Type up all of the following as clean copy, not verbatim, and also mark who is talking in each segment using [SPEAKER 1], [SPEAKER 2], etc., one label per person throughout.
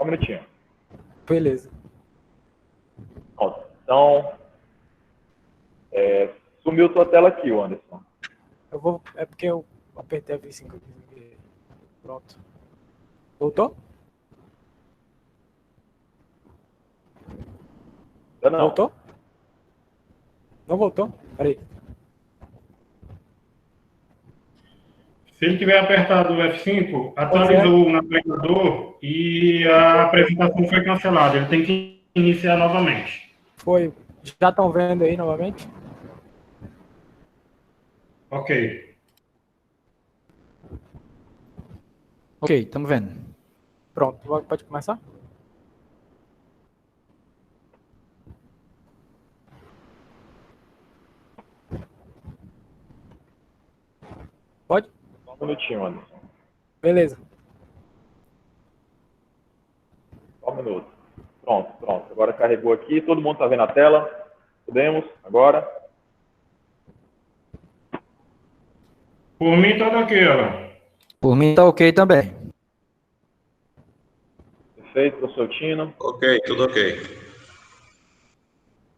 [SPEAKER 1] um minutinho.
[SPEAKER 2] Beleza.
[SPEAKER 1] Pronto. Então, sumiu tua tela aqui, Anderson.
[SPEAKER 2] É porque eu apertei a V5 aqui. Pronto. Voltou?
[SPEAKER 1] Não.
[SPEAKER 2] Voltou? Não voltou? Peraí.
[SPEAKER 3] Se ele tiver apertado o F5, atualizou o navegador e a apresentação foi cancelada. Ele tem que iniciar novamente.
[SPEAKER 2] Foi. Já estão vendo aí novamente?
[SPEAKER 3] Ok.
[SPEAKER 2] Ok, estamos vendo. Pronto, pode começar? Pode?
[SPEAKER 1] Só um minutinho, Anderson.
[SPEAKER 2] Beleza.
[SPEAKER 1] Só um minuto. Pronto. Agora carregou aqui. Todo mundo está vendo a tela? Podemos? Agora?
[SPEAKER 3] Por mim, tá ok, Alan.
[SPEAKER 2] Por mim tá ok também.
[SPEAKER 1] Perfeito, professor Tino.
[SPEAKER 4] Ok, tudo ok.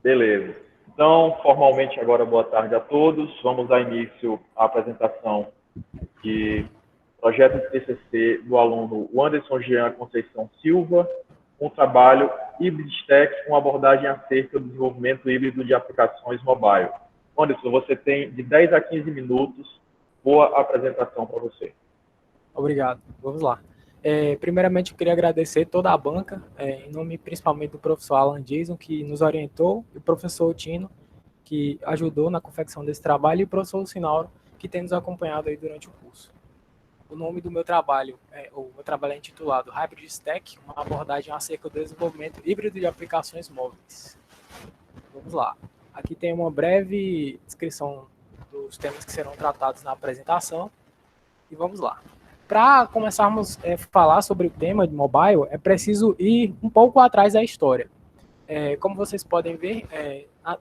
[SPEAKER 1] Beleza. Então, formalmente agora, boa tarde a todos. Vamos dar início à apresentação de projeto de TCC do aluno Anderson Jean Conceição Silva, um trabalho HybridStack com abordagem acerca do desenvolvimento híbrido de aplicações mobile. Anderson, você tem de 10 a 15 minutos. Boa apresentação para você.
[SPEAKER 2] Obrigado. Vamos lá. Primeiramente, eu queria agradecer toda a banca, em nome principalmente do professor Alan Jason, que nos orientou, e o professor Tino, que ajudou na confecção desse trabalho, e o professor Lucinauro, que tem nos acompanhado aí durante o curso. O nome do meu trabalho é intitulado HybridStack, uma abordagem acerca do desenvolvimento híbrido de aplicações móveis. Vamos lá. Aqui tem uma breve descrição dos temas que serão tratados na apresentação, e vamos lá. Para começarmos a falar sobre o tema de mobile, é preciso ir um pouco atrás da história. Como vocês podem ver,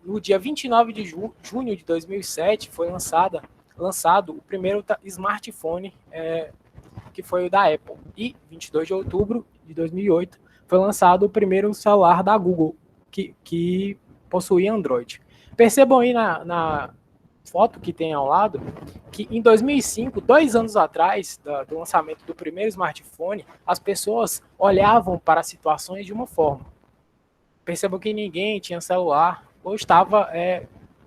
[SPEAKER 2] no dia 29 de junho de 2007 foi lançado o primeiro smartphone, que foi o da Apple. E 22 de outubro de 2008 foi lançado o primeiro celular da Google, que possuía Android. Percebam aí na foto que tem ao lado, que em 2005, 2 anos atrás do lançamento do primeiro smartphone, as pessoas olhavam para as situações de uma forma. Percebam que ninguém tinha celular, ou estava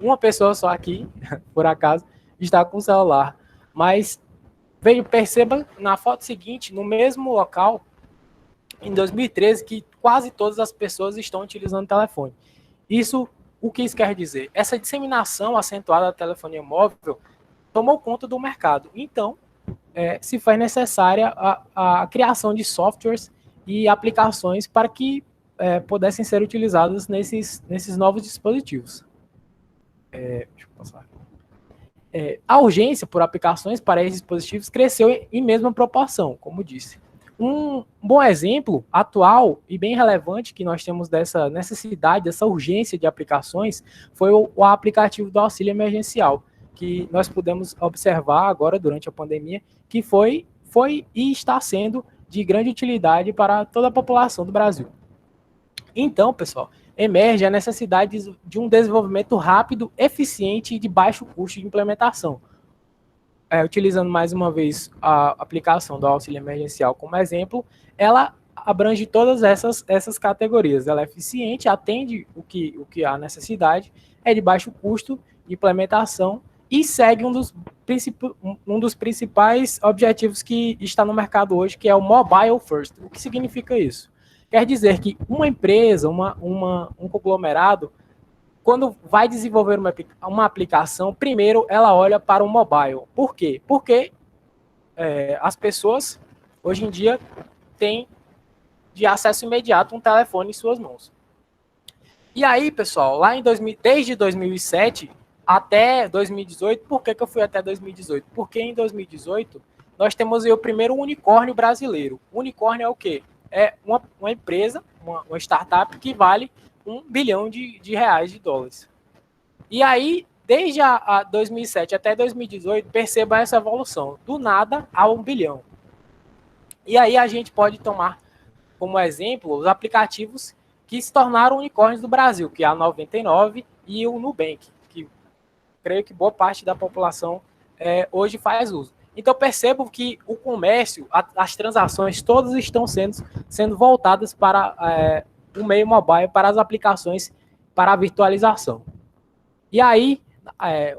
[SPEAKER 2] uma pessoa só aqui, por acaso, está com celular. Mas perceba na foto seguinte, no mesmo local, em 2013, que quase todas as pessoas estão utilizando o telefone. O que isso quer dizer? Essa disseminação acentuada da telefonia móvel tomou conta do mercado. Então, se faz necessária a criação de softwares e aplicações para que pudessem ser utilizados nesses novos dispositivos. Deixa eu passar. A urgência por aplicações para esses dispositivos cresceu em mesma proporção, como disse. Um bom exemplo atual e bem relevante que nós temos dessa necessidade, dessa urgência de aplicações, foi o aplicativo do auxílio emergencial, que nós pudemos observar agora durante a pandemia, que foi e está sendo de grande utilidade para toda a população do Brasil. Então, pessoal, emerge a necessidade de um desenvolvimento rápido, eficiente e de baixo custo de implementação. Utilizando mais uma vez a aplicação do auxílio emergencial como exemplo, ela abrange todas essas categorias. Ela é eficiente, atende o que há necessidade, é de baixo custo de implementação e segue um dos principais objetivos que está no mercado hoje, que é o mobile first. O que significa isso? Quer dizer que uma empresa, um conglomerado, quando vai desenvolver uma aplicação, primeiro ela olha para o mobile. Por quê? Porque as pessoas, hoje em dia, têm de acesso imediato um telefone em suas mãos. E aí, pessoal, desde 2007 até 2018, por que eu fui até 2018? Porque em 2018 nós temos aí o primeiro unicórnio brasileiro. Unicórnio é o quê? É uma empresa, uma startup que vale $1 bilhão de dólares. E aí, desde 2007 até 2018, perceba essa evolução, do nada a $1 bilhão. E aí a gente pode tomar como exemplo os aplicativos que se tornaram unicórnios do Brasil, que é a 99 e o Nubank, que creio que boa parte da população hoje faz uso. Então, percebo que o comércio, as transações, todas estão sendo voltadas para o meio mobile, para as aplicações, para a virtualização. E aí,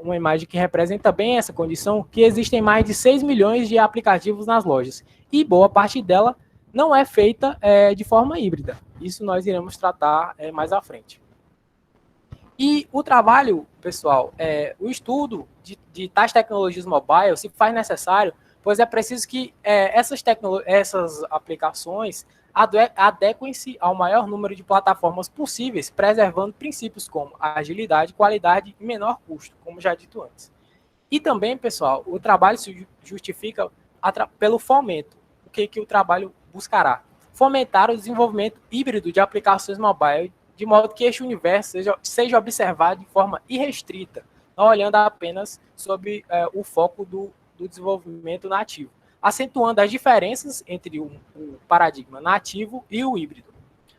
[SPEAKER 2] uma imagem que representa bem essa condição, que existem mais de 6 milhões de aplicativos nas lojas, e boa parte dela não é feita de forma híbrida. Isso nós iremos tratar mais à frente. E o trabalho, pessoal, o estudo de tais tecnologias mobile se faz necessário, pois é preciso que essas aplicações adequem-se ao maior número de plataformas possíveis, preservando princípios como agilidade, qualidade e menor custo, como já dito antes. E também, pessoal, o trabalho se justifica pelo fomento. O que o trabalho buscará? Fomentar o desenvolvimento híbrido de aplicações mobile, de modo que este universo seja observado de forma irrestrita, não olhando apenas sobre o foco do desenvolvimento nativo, acentuando as diferenças entre o paradigma nativo e o híbrido,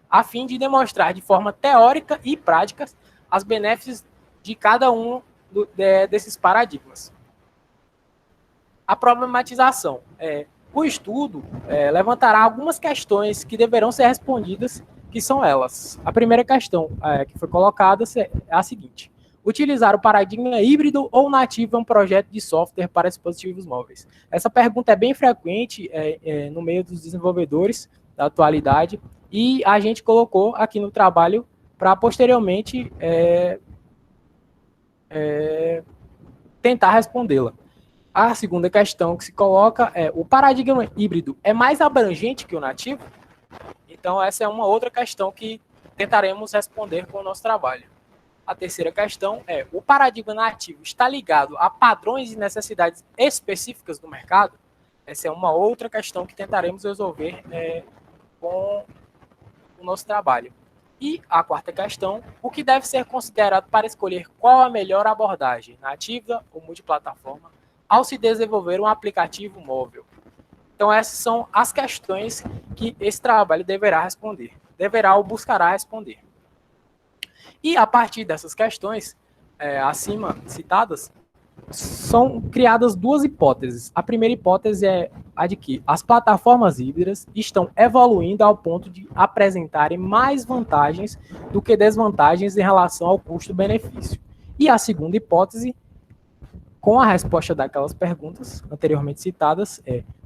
[SPEAKER 2] a fim de demonstrar de forma teórica e prática as benefícios de cada um desses paradigmas. A problematização. O estudo levantará algumas questões que deverão ser respondidas, que são elas. A primeira questão que foi colocada é a seguinte: utilizar o paradigma híbrido ou nativo é um projeto de software para dispositivos móveis? Essa pergunta é bem frequente no meio dos desenvolvedores da atualidade, e a gente colocou aqui no trabalho para posteriormente tentar respondê-la. A segunda questão que se coloca é: o paradigma híbrido é mais abrangente que o nativo? Então, essa é uma outra questão que tentaremos responder com o nosso trabalho. A terceira questão é: o paradigma nativo está ligado a padrões e necessidades específicas do mercado? Essa é uma outra questão que tentaremos resolver com o nosso trabalho. E a quarta questão: o que deve ser considerado para escolher qual a melhor abordagem, nativa ou multiplataforma, ao se desenvolver um aplicativo móvel? Então, essas são as questões que esse trabalho deverá responder, ou buscará responder. E a partir dessas questões acima citadas, são criadas duas hipóteses. A primeira hipótese é a de que as plataformas híbridas estão evoluindo ao ponto de apresentarem mais vantagens do que desvantagens em relação ao custo-benefício. E a segunda hipótese, com a resposta daquelas perguntas anteriormente citadas,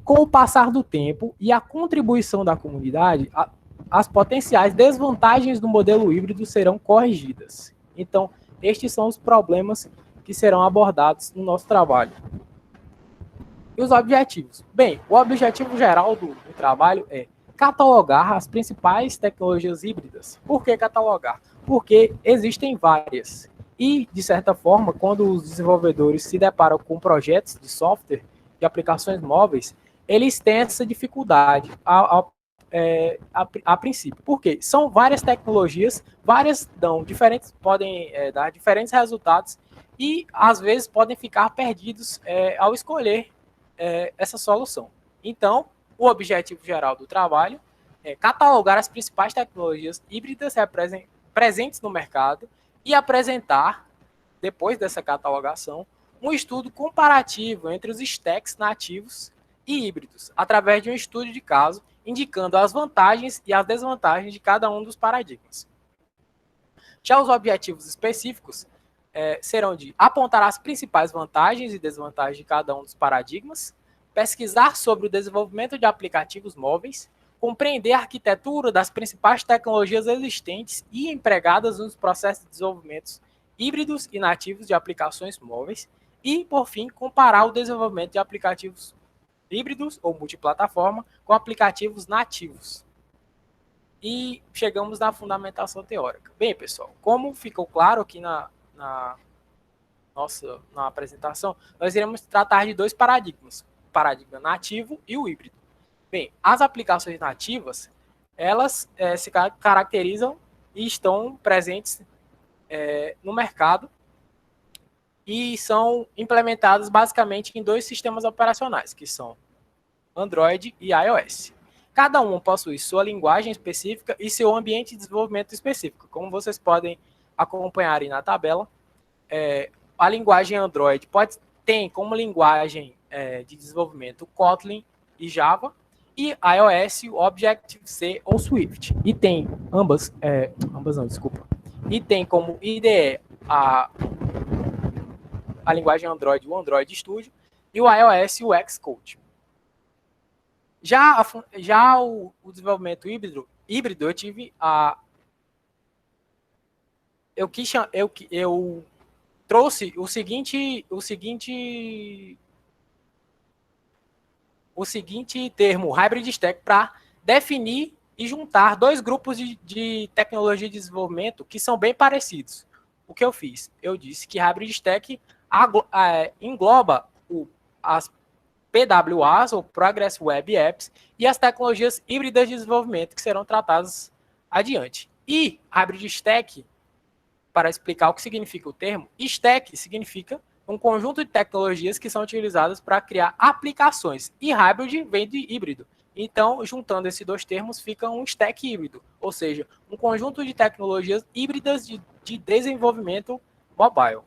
[SPEAKER 2] com o passar do tempo e a contribuição da comunidade, as potenciais desvantagens do modelo híbrido serão corrigidas. Então, estes são os problemas que serão abordados no nosso trabalho. E os objetivos? Bem, o objetivo geral do trabalho é catalogar as principais tecnologias híbridas. Por que catalogar? Porque existem várias. E, de certa forma, quando os desenvolvedores se deparam com projetos de software, de aplicações móveis, eles têm essa dificuldade a princípio. Por quê? São várias tecnologias, podem dar diferentes resultados e, às vezes, podem ficar perdidos ao escolher essa solução. Então, o objetivo geral do trabalho é catalogar as principais tecnologias híbridas presentes no mercado e apresentar, depois dessa catalogação, um estudo comparativo entre os stacks nativos e híbridos, através de um estudo de caso, indicando as vantagens e as desvantagens de cada um dos paradigmas. Já os objetivos específicos serão de apontar as principais vantagens e desvantagens de cada um dos paradigmas, pesquisar sobre o desenvolvimento de aplicativos móveis, compreender a arquitetura das principais tecnologias existentes e empregadas nos processos de desenvolvimento híbridos e nativos de aplicações móveis e, por fim, comparar o desenvolvimento de aplicativos híbridos ou multiplataforma com aplicativos nativos. E chegamos na fundamentação teórica. Bem, pessoal, como ficou claro aqui na apresentação, nós iremos tratar de dois paradigmas, o paradigma nativo e o híbrido. Bem, as aplicações nativas, elas se caracterizam e estão presentes no mercado e são implementadas basicamente em dois sistemas operacionais, que são Android e iOS. Cada uma possui sua linguagem específica e seu ambiente de desenvolvimento específico. Como vocês podem acompanhar aí na tabela, a linguagem Android tem como linguagem de desenvolvimento Kotlin e Java, e iOS, Objective-C ou Swift. E tem E tem como IDE a linguagem Android, o Android Studio, e o iOS, o Xcode. Já o desenvolvimento híbrido, eu tive eu trouxe o seguinte termo, Hybrid Stack, para definir e juntar dois grupos de tecnologia de desenvolvimento que são bem parecidos. O que eu fiz? Eu disse que Hybrid Stack engloba as PWAs, ou Progress Web Apps, e as tecnologias híbridas de desenvolvimento que serão tratadas adiante. E Hybrid Stack, para explicar o que significa o termo, Stack significa um conjunto de tecnologias que são utilizadas para criar aplicações, e Hybrid vem de híbrido. Então, juntando esses dois termos, fica um stack híbrido, ou seja, um conjunto de tecnologias híbridas de desenvolvimento mobile.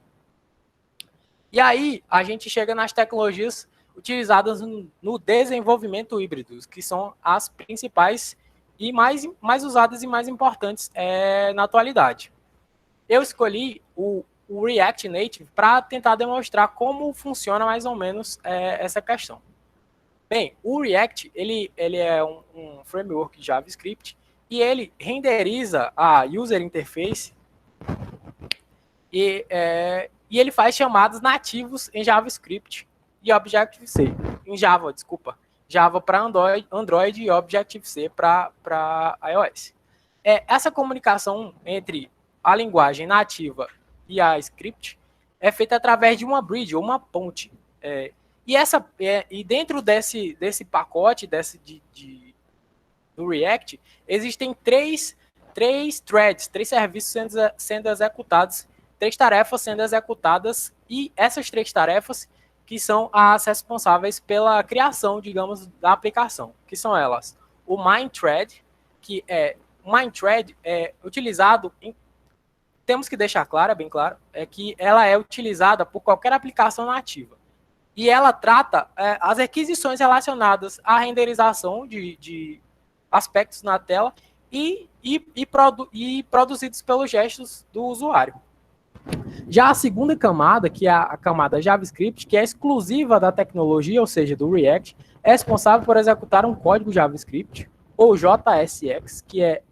[SPEAKER 2] E aí, a gente chega nas tecnologias utilizadas no desenvolvimento híbrido, que são as principais e mais usadas e mais importantes na atualidade. Eu escolhi o React Native para tentar demonstrar como funciona mais ou menos essa questão. Bem, o React ele é um framework de JavaScript e ele renderiza a user interface e ele faz chamadas nativos em JavaScript e Objective-C. Java para Android e Objective-C para iOS. Essa comunicação entre a linguagem nativa e a script é feita através de uma bridge, ou uma ponte. E dentro desse pacote do React, existem três threads, três serviços sendo executados, três tarefas sendo executadas, e essas três tarefas que são as responsáveis pela criação, digamos, da aplicação, que são elas. O main thread, é utilizado temos que deixar bem claro, que ela é utilizada por qualquer aplicação nativa. E ela trata as requisições relacionadas à renderização de aspectos na tela e produzidos pelos gestos do usuário. Já a segunda camada, que é a camada JavaScript, que é exclusiva da tecnologia, ou seja, do React, é responsável por executar um código JavaScript, ou JSX, que é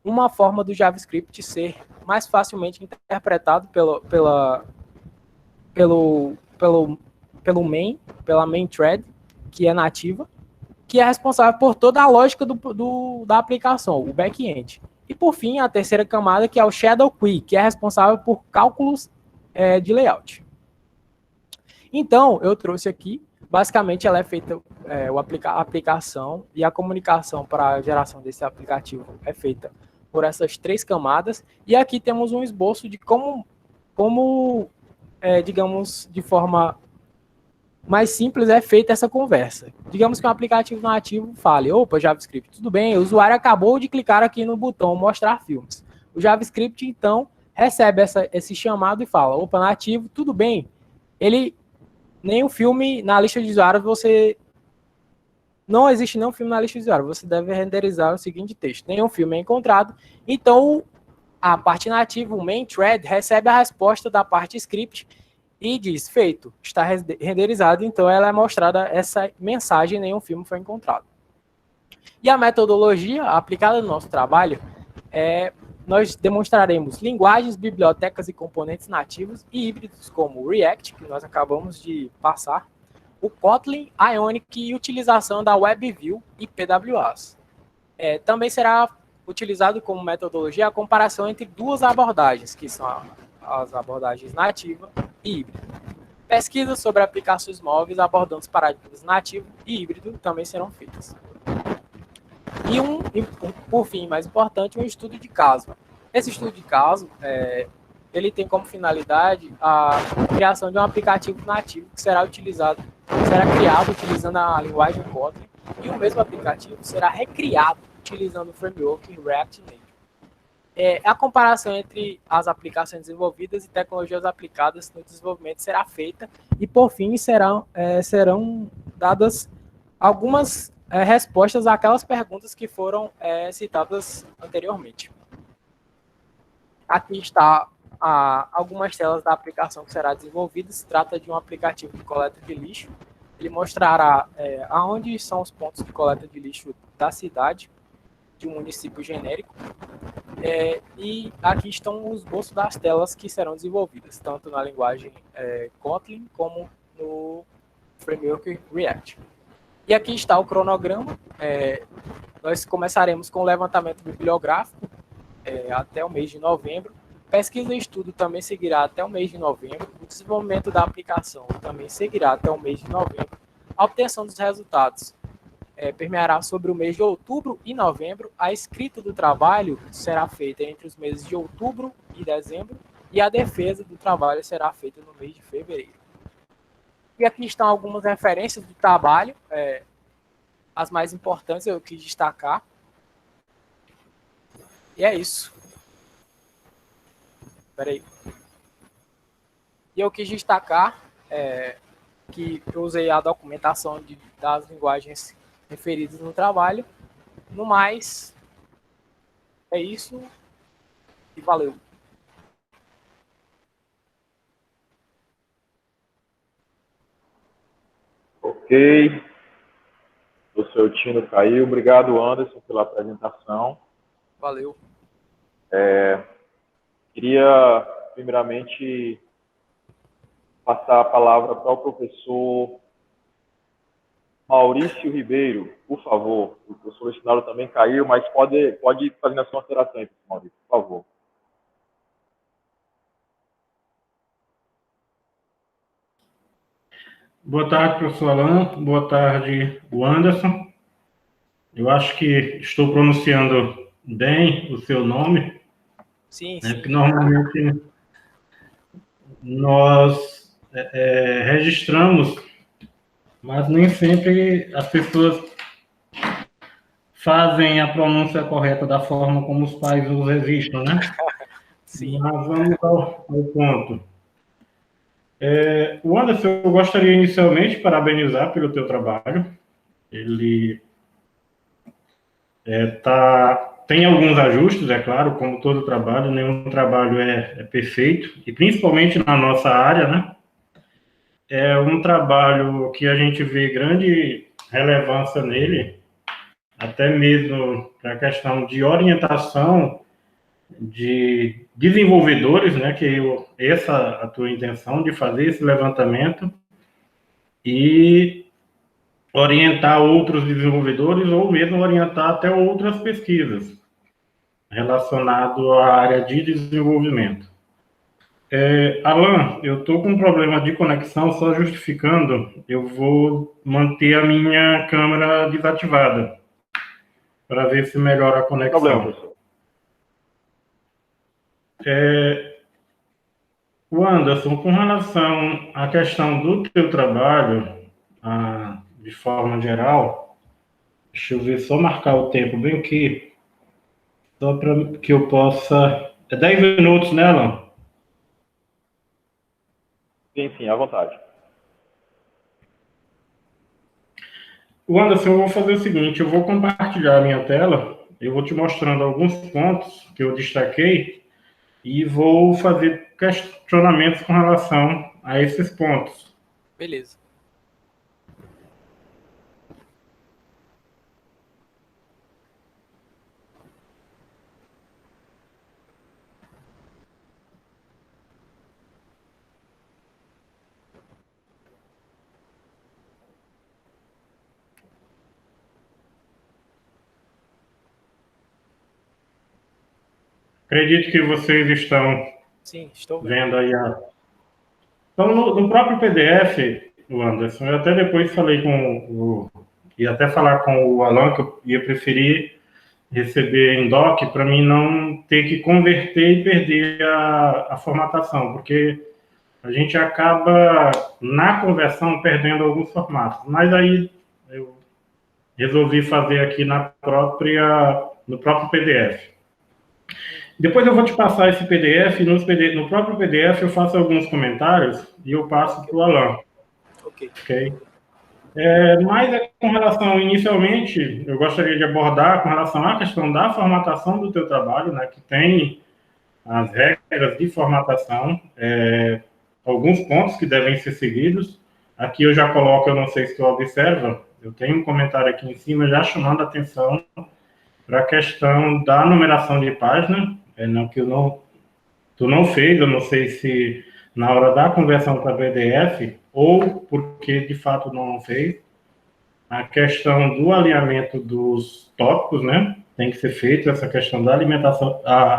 [SPEAKER 2] uma forma do JavaScript ser mais facilmente interpretado pela main thread, que é nativa, que é responsável por toda a lógica da aplicação, o back-end. E, por fim, a terceira camada, que é o Shadow Query, que é responsável por cálculos de layout. Então, eu trouxe aqui, basicamente, ela é feita, a aplicação e a comunicação para a geração desse aplicativo é feita por essas três camadas, e aqui temos um esboço de como digamos, de forma mais simples é feita essa conversa. Digamos que um aplicativo nativo fale, opa, JavaScript, tudo bem, o usuário acabou de clicar aqui no botão mostrar filmes. O JavaScript, então, recebe esse chamado e fala, opa, nativo, tudo bem, nenhum filme na lista de usuários não existe nenhum filme na lista de usuários, você deve renderizar o seguinte texto, nenhum filme é encontrado, então a parte nativa, o main thread, recebe a resposta da parte script e diz, feito, está renderizado, então ela é mostrada essa mensagem, nenhum filme foi encontrado. E a metodologia aplicada no nosso trabalho nós demonstraremos linguagens, bibliotecas e componentes nativos e híbridos como o React, que nós acabamos de passar, o Kotlin, Ionic e utilização da WebView e PWAs. Também será utilizado como metodologia a comparação entre duas abordagens, que são as abordagens nativa e híbrida. Pesquisas sobre aplicações móveis abordando os paradigmas nativo e híbrido também serão feitas. E por fim, mais importante, um estudo de caso. Esse estudo de caso, ele tem como finalidade a criação de um aplicativo nativo que será criado utilizando a linguagem Kotlin e o mesmo aplicativo será recriado utilizando o framework React Native. A comparação entre as aplicações desenvolvidas e tecnologias aplicadas no desenvolvimento será feita e, por fim, serão dadas algumas respostas àquelas perguntas que foram citadas anteriormente. Aqui está algumas telas da aplicação que será desenvolvida. Se trata de um aplicativo de coleta de lixo. Ele mostrará aonde são os pontos de coleta de lixo da cidade, de um município genérico. E aqui estão os esboços das telas que serão desenvolvidas, tanto na linguagem Kotlin como no framework React. E aqui está o cronograma. Nós começaremos com o levantamento bibliográfico até o mês de novembro. Pesquisa e estudo também seguirá até o mês de novembro. O desenvolvimento da aplicação também seguirá até o mês de novembro. A obtenção dos resultados permeará sobre o mês de outubro e novembro. A escrita do trabalho será feita entre os meses de outubro e dezembro, e a defesa do trabalho será feita no mês de fevereiro. E aqui estão algumas referências do trabalho, as mais importantes eu quis destacar. E é isso. Espera aí. E eu quis destacar que eu usei a documentação das linguagens referidas no trabalho. No mais, é isso e valeu.
[SPEAKER 1] Ok. O seu Tino caiu. Obrigado, Anderson, pela apresentação.
[SPEAKER 2] Valeu.
[SPEAKER 1] Queria, primeiramente, passar a palavra para o professor Maurício Ribeiro, por favor. O professor Leonardo também caiu, mas pode ir fazendo as considerações, Maurício, por favor.
[SPEAKER 3] Boa tarde, professor Alan. Boa tarde, o Anderson. Eu acho que estou pronunciando bem o seu nome.
[SPEAKER 2] Sim,
[SPEAKER 3] sim. Porque normalmente nós registramos, mas nem sempre as pessoas fazem a pronúncia correta da forma como os pais os registram, né?
[SPEAKER 2] Sim.
[SPEAKER 3] Mas vamos ao ponto. O Anderson, eu gostaria inicialmente de parabenizar pelo teu trabalho. Ele tem alguns ajustes, é claro, como todo trabalho, nenhum trabalho é perfeito, e principalmente na nossa área, né? É um trabalho que a gente vê grande relevância nele, até mesmo para a questão de orientação de desenvolvedores, né? Que essa a tua intenção de fazer esse levantamento e orientar outros desenvolvedores ou mesmo orientar até outras pesquisas relacionado à área de desenvolvimento. Alan, eu estou com um problema de conexão, só justificando, eu vou manter a minha câmera desativada para ver se melhora a conexão.
[SPEAKER 1] Problema, professor.
[SPEAKER 3] O Anderson, com relação à questão do teu trabalho, de forma geral, deixa eu ver, só marcar o tempo bem aqui, só para que eu possa... 10 minutos, né, Alan?
[SPEAKER 1] Sim, à vontade.
[SPEAKER 3] O Anderson, eu vou fazer o seguinte, eu vou compartilhar a minha tela, eu vou te mostrando alguns pontos que eu destaquei e vou fazer questionamentos com relação a esses pontos.
[SPEAKER 2] Beleza.
[SPEAKER 3] Acredito que vocês estão
[SPEAKER 2] Sim, estou
[SPEAKER 3] vendo aí Então, no próprio PDF, o Anderson, eu até depois falei ia até falar com o Alan que eu ia preferir receber em doc para mim não ter que converter e perder a formatação, porque a gente acaba, na conversão, perdendo alguns formatos. Mas aí resolvi fazer aqui no próprio PDF. Depois eu vou te passar esse PDF, no próprio PDF eu faço alguns comentários e eu passo para o Alan. Ok? Mas com relação, inicialmente, eu gostaria de abordar com relação à questão da formatação do teu trabalho, né, que tem as regras de formatação, alguns pontos que devem ser seguidos. Aqui eu já coloco, eu não sei se tu observa, eu tenho um comentário aqui em cima já chamando a atenção para a questão da numeração de página, tu não fez, eu não sei se na hora da conversão para PDF ou porque de fato não fez, a questão do alinhamento dos tópicos, né? Tem que ser feito essa questão da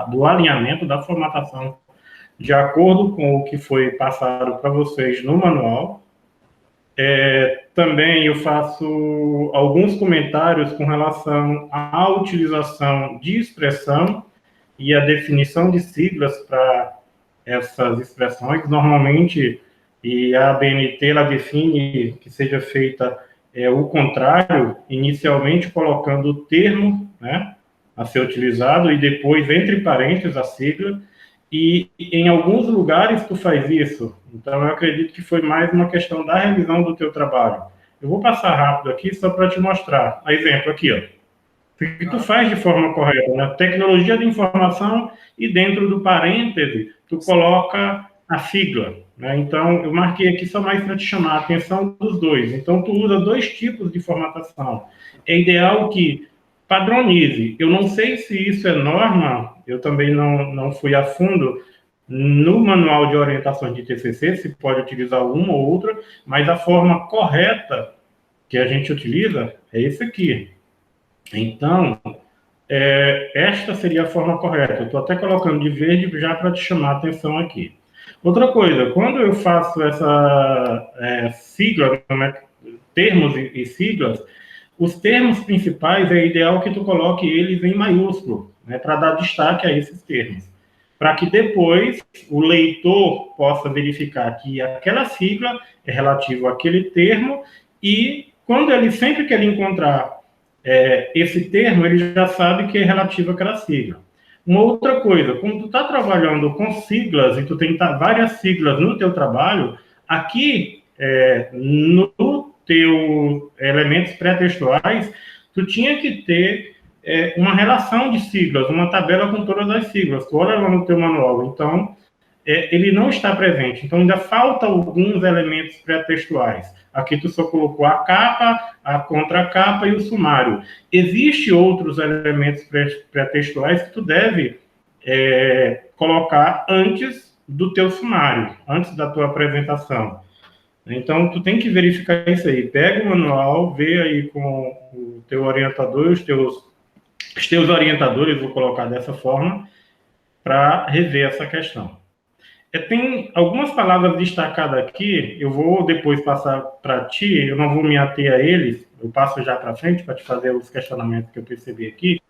[SPEAKER 3] do alinhamento da formatação de acordo com o que foi passado para vocês no manual. Também eu faço alguns comentários com relação à utilização de expressão e a definição de siglas para essas expressões. Normalmente, e a ABNT ela define que seja feita o contrário, inicialmente colocando o termo, né, a ser utilizado e depois, entre parênteses, a sigla. E em alguns lugares tu faz isso. Então, eu acredito que foi mais uma questão da revisão do teu trabalho. Eu vou passar rápido aqui só para te mostrar. Exemplo aqui, ó. O que tu faz de forma correta, né? Tecnologia de informação e dentro do parêntese, tu coloca a sigla, né? Então, eu marquei aqui só mais para te chamar a atenção dos dois. Então, tu usa dois tipos de formatação. É ideal que padronize. Eu não sei se isso é norma, eu também não fui a fundo no manual de orientações de TCC, se pode utilizar uma ou outra, mas a forma correta que a gente utiliza é esse aqui. Então, esta seria a forma correta. Eu estou até colocando de verde já para te chamar a atenção aqui. Outra coisa, quando eu faço essa sigla, termos e siglas, os termos principais é ideal que tu coloque eles em maiúsculo, né, para dar destaque a esses termos, para que depois o leitor possa verificar que aquela sigla é relativa àquele termo e sempre que ele encontrar esse termo, ele já sabe que é relativo àquela sigla. Uma outra coisa, quando tu está trabalhando com siglas e tu tem várias siglas no teu trabalho, aqui no teu elementos pré-textuais, tu tinha que ter uma relação de siglas, uma tabela com todas as siglas. Tu olha lá no teu manual, então ele não está presente. Então ainda falta alguns elementos pré-textuais. Aqui tu só colocou a capa, a contracapa e o sumário. Existem outros elementos pré-textuais que tu deve colocar antes do teu sumário, antes da tua apresentação. Então, tu tem que verificar isso aí. Pega o manual, vê aí com o teu orientador, os teus orientadores, vou colocar dessa forma, para rever essa questão. Tem algumas palavras destacadas aqui, eu vou depois passar para ti, eu não vou me ater a eles, eu passo já para frente para te fazer os questionamentos que eu percebi aqui,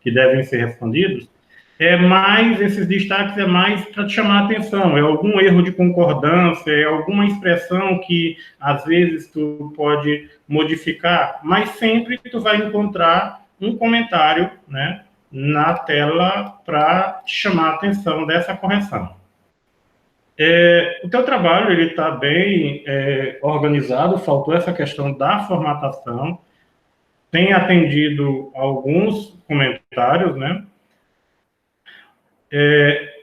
[SPEAKER 3] que devem ser respondidos. Mas esses destaques é mais para te chamar a atenção, é algum erro de concordância, é alguma expressão que às vezes tu pode modificar, mas sempre tu vai encontrar um comentário, né, na tela para te chamar a atenção dessa correção. O teu trabalho ele está bem organizado, faltou essa questão da formatação, tem atendido alguns comentários, né?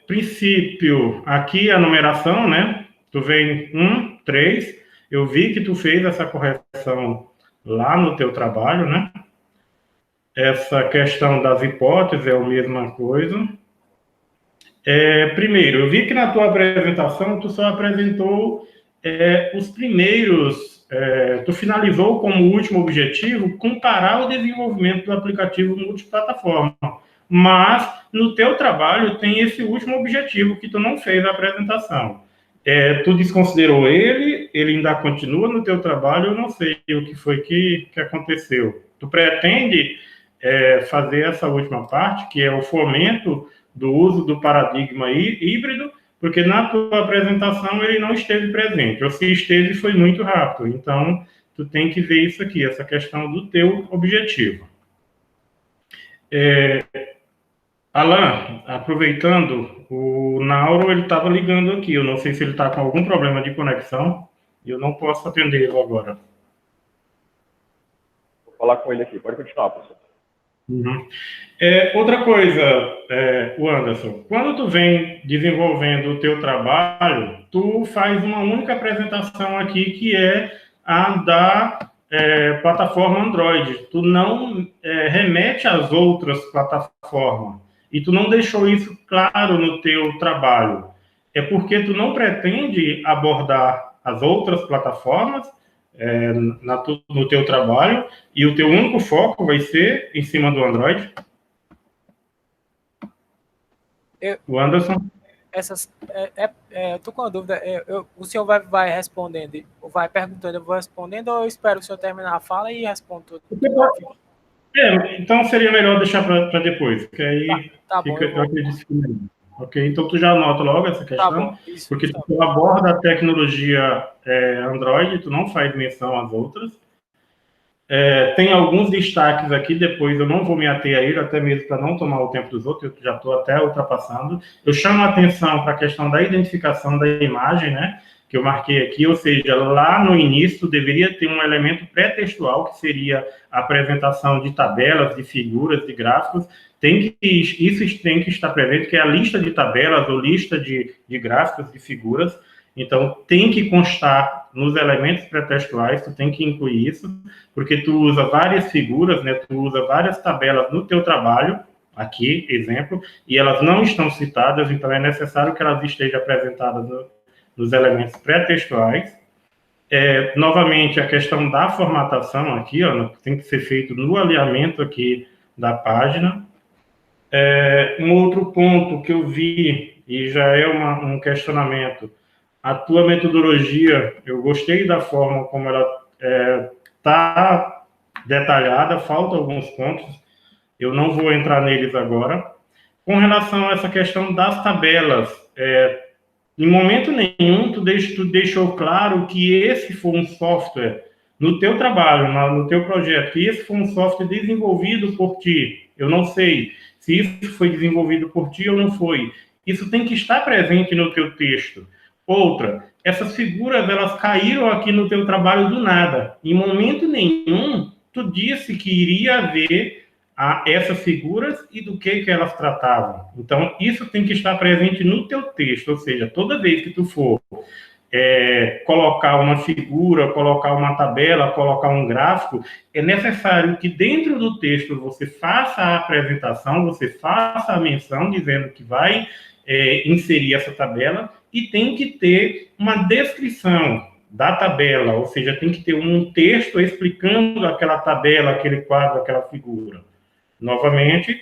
[SPEAKER 3] Princípio, aqui a numeração, né? Tu vem 1, 3, eu vi que tu fez essa correção lá no teu trabalho, né? Essa questão das hipóteses é a mesma coisa. Primeiro, eu vi que na tua apresentação tu só apresentou os primeiros, tu finalizou como último objetivo comparar o desenvolvimento do aplicativo multiplataforma, mas no teu trabalho tem esse último objetivo que tu não fez a apresentação. Tu desconsiderou ele ainda continua no teu trabalho, eu não sei o que foi que aconteceu. Tu pretende fazer essa última parte, que é o fomento do uso do paradigma híbrido, porque na tua apresentação ele não esteve presente, ou se esteve foi muito rápido. Então, tu tem que ver isso aqui, essa questão do teu objetivo. Alan, aproveitando, o Nauro, ele estava ligando aqui, eu não sei se ele está com algum problema de conexão, e eu não posso atendê-lo agora.
[SPEAKER 1] Vou falar com ele aqui, pode continuar, professor.
[SPEAKER 3] Uhum. Outra coisa, o Anderson, quando tu vem desenvolvendo o teu trabalho, tu faz uma única apresentação aqui, que é a da plataforma Android. Tu não remete às outras plataformas. E tu não deixou isso claro no teu trabalho. É porque tu não pretende abordar as outras plataformas no teu trabalho, e o teu único foco vai ser em cima do Android? O Anderson?
[SPEAKER 2] Eu tô com uma dúvida. O senhor vai respondendo, vai perguntando, eu vou respondendo, ou eu espero o senhor terminar a fala e respondo tudo?
[SPEAKER 3] Então seria melhor deixar para depois, porque aí
[SPEAKER 2] tá
[SPEAKER 3] fica,
[SPEAKER 2] bom,
[SPEAKER 3] eu acredito que melhor. Ok? Então tu já anota logo essa questão,
[SPEAKER 2] tá bom, isso,
[SPEAKER 3] porque
[SPEAKER 2] tá
[SPEAKER 3] tu aborda a tecnologia Android, tu não faz menção às outras. Tem alguns destaques aqui, depois eu não vou me ater a ele, até mesmo para não tomar o tempo dos outros, eu já estou até ultrapassando. Eu chamo a atenção para a questão da identificação da imagem, né, que eu marquei aqui, ou seja, lá no início deveria ter um elemento pré-textual, que seria a apresentação de tabelas, de figuras, de gráficos. Isso tem que estar presente, que é a lista de tabelas ou lista de gráficos, de figuras. Então, tem que constar nos elementos pré-textuais, tu tem que incluir isso, porque tu usa várias figuras, né, tu usa várias tabelas no teu trabalho, aqui, exemplo, e elas não estão citadas, então é necessário que elas estejam apresentadas nos elementos pré-textuais. Novamente, a questão da formatação aqui, ó, tem que ser feito no alinhamento aqui da página. Um outro ponto que eu vi, e já é um questionamento, a tua metodologia, eu gostei da forma como ela está detalhada, faltam alguns pontos, eu não vou entrar neles agora. Com relação a essa questão das tabelas, em momento nenhum tu deixou claro que esse foi um software, no teu trabalho, no teu projeto, que esse foi um software desenvolvido por ti. Eu não sei se isso foi desenvolvido por ti ou não foi. Isso tem que estar presente no teu texto. Outra, essas figuras, elas caíram aqui no teu trabalho do nada. Em momento nenhum, tu disse que iria haver essas figuras e do que elas tratavam. Então, isso tem que estar presente no teu texto, ou seja, toda vez que tu for colocar uma figura, colocar uma tabela, colocar um gráfico, é necessário que dentro do texto você faça a apresentação, você faça a menção dizendo que vai inserir essa tabela, e tem que ter uma descrição da tabela, ou seja, tem que ter um texto explicando aquela tabela, aquele quadro, aquela figura. Novamente,